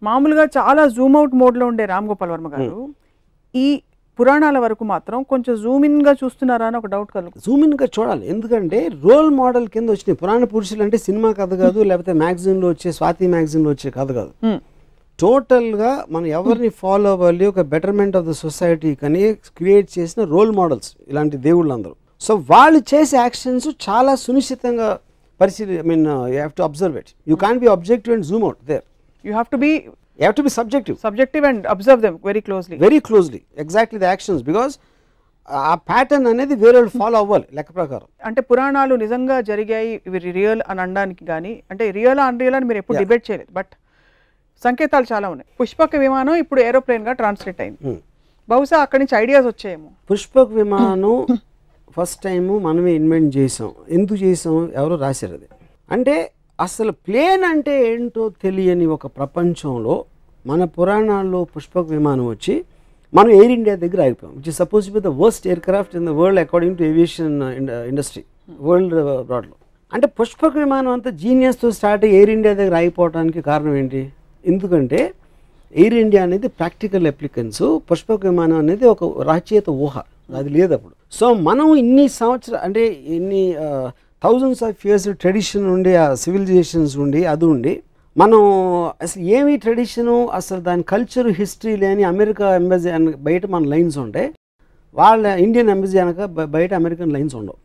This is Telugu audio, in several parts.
మామూలుగా చాలా జూమ్ అవుట్ మోడ్లో ఉండే రామ్ గోపాల్ వర్మ గారు ఈ పురాణాల వరకు మాత్రం కొంచెం జూమ్ ఇన్గా చూస్తున్నారా అని ఒక డౌట్ కలుగుతుంది. జూమ్ ఇన్గా చూడాలి, ఎందుకంటే రోల్ మోడల్ కింద వచ్చినాయి. పురాణ పురుషులు అంటే సినిమా కథ కాదు, లేకపోతే మ్యాగజైన్లో వచ్చే స్వాతి మ్యాగజైన్లో వచ్చే కథ కాదు. టోటల్గా మనం ఎవరిని ఫాలో అవ్వాలి, ఒక బెటర్మెంట్ ఆఫ్ ద సొసైటీ కానీ క్రియేట్ చేసిన రోల్ మోడల్స్ ఇలాంటి దేవుళ్ళందరూ. సో వాళ్ళు చేసే యాక్షన్స్ చాలా సునిశ్చితంగా I mean you have to observe it. You can't be objective and zoom out there. You have to be subjective and observe them very closely. Exactly the actions, because ఆ ప్యాటర్న్ అనేది వేరే వాళ్ళు ఫాలో అవ్వాలి లెక్క ప్రకారం. అంటే పురాణాలు నిజంగా జరిగాయి ఇవి రియల్ అని అనడానికి కానీ, అంటే రియల్ అన్రియల్ అని మీరు ఎప్పుడు డిబేట్ చేయలేదు, బట్ సంకేతాలు చాలా ఉన్నాయి. పుష్పక విమానం ఇప్పుడు ఏరోప్లేన్ గా ట్రాన్స్లేట్ అయింది. బహుశా అక్కడి నుంచి ఐడియాస్ వచ్చాయేమో. పుష్పక విమానం ఫస్ట్ టైం మనమే ఇన్వెంట్ చేసాం. ఎందుకు చేసాం, ఎవరో రాశారు అది. అంటే అసలు ప్లేన్ అంటే ఏంటో తెలియని ఒక ప్రపంచంలో మన పురాణాల్లో పుష్పక విమానం వచ్చి మనం ఎయిర్ ఇండియా దగ్గర ఆగిపోయాం, which is suppose to be the worst aircraft in the world according to aviation industry world బ్రాడ్లో. అంటే పుష్పక విమానం అంతా జీనియస్తో స్టార్ట్ అయ్యి ఎయిర్ ఇండియా దగ్గర ఆగిపోవడానికి కారణం ఏంటి? ఎందుకంటే ఎయిర్ ఇండియా అనేది ప్రాక్టికల్ అప్లికెన్స్, పుష్పక విమానం అనేది ఒక రచయిత ఊహ, అది లేదు అప్పుడు. సో మనం ఇన్ని సంవత్సరాలు అంటే ఇన్ని థౌజండ్స్ ఆఫ్ ఇయర్స్ ట్రెడిషన్ ఉండి, ఆ సివిలైజేషన్స్ ఉండి అది ఉండి మనం అసలు ఏమి ట్రెడిషను, అసలు దాని కల్చర్ హిస్టరీ లేని అమెరికా ఎంబసీ బయట మన లైన్స్ ఉంటాయి, వాళ్ళ ఇండియన్ ఎంబసీ అనక బయట అమెరికన్ లైన్స్ ఉండవు.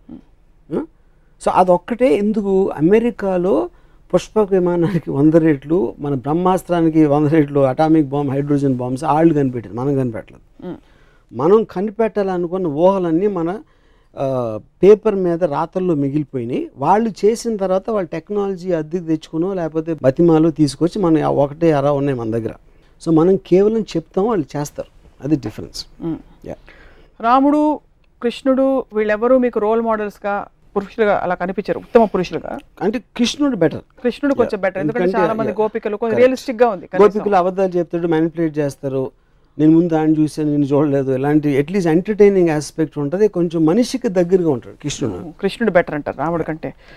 సో అదొక్కటే ఎందుకు అమెరికాలో పుష్పక విమానానికి 100 రెట్లు, మన బ్రహ్మాస్త్రానికి 100 రెట్లు అటామిక్ బాంబ్, హైడ్రోజన్ బాంబ్స్ వాళ్ళు కనిపెట్టారు, మనం కనిపెట్టలేదు. మనం కనిపెట్టాలనుకున్న ఊహలన్నీ మన పేపర్ మీద రాతల్లో మిగిలిపోయినాయి. వాళ్ళు చేసిన తర్వాత వాళ్ళ టెక్నాలజీ అద్దెకి తెచ్చుకునో లేకపోతే బతిమాలో తీసుకొచ్చి మన ఒకటే అరా ఉన్నాయి మన దగ్గర. సో మనం కేవలం చెప్తాం, వాళ్ళు చేస్తారు, అది డిఫరెన్స్. రాముడు, కృష్ణుడు వీళ్ళెవరూ మీకు రోల్ మోడల్స్గా పురుషులుగా అలా కనిపించారు, ఉత్తమ పురుషులుగా? అంటే కృష్ణుడు బెటర్, కృష్ణుడు కొంచెం బెటర్, ఎందుకంటే చాలా మంది గోపికలు కొంచెం రియలిస్టిక్ గా ఉంది. గోపికలు అబద్ధాలు చెప్తాడు, మ్యానిపులేట్ చేస్తారు, నేను ముందు ఆయన చూసాను నేను చూడలేదు, ఇలాంటి అట్లీస్ట్ ఎంటర్టైనింగ్ ఆస్పెక్ట్ ఉంటుంది, కొంచెం మనిషికి దగ్గరగా ఉంటాడు కృష్ణుడు. బెటర్ అంటారు రాముడి కంటే.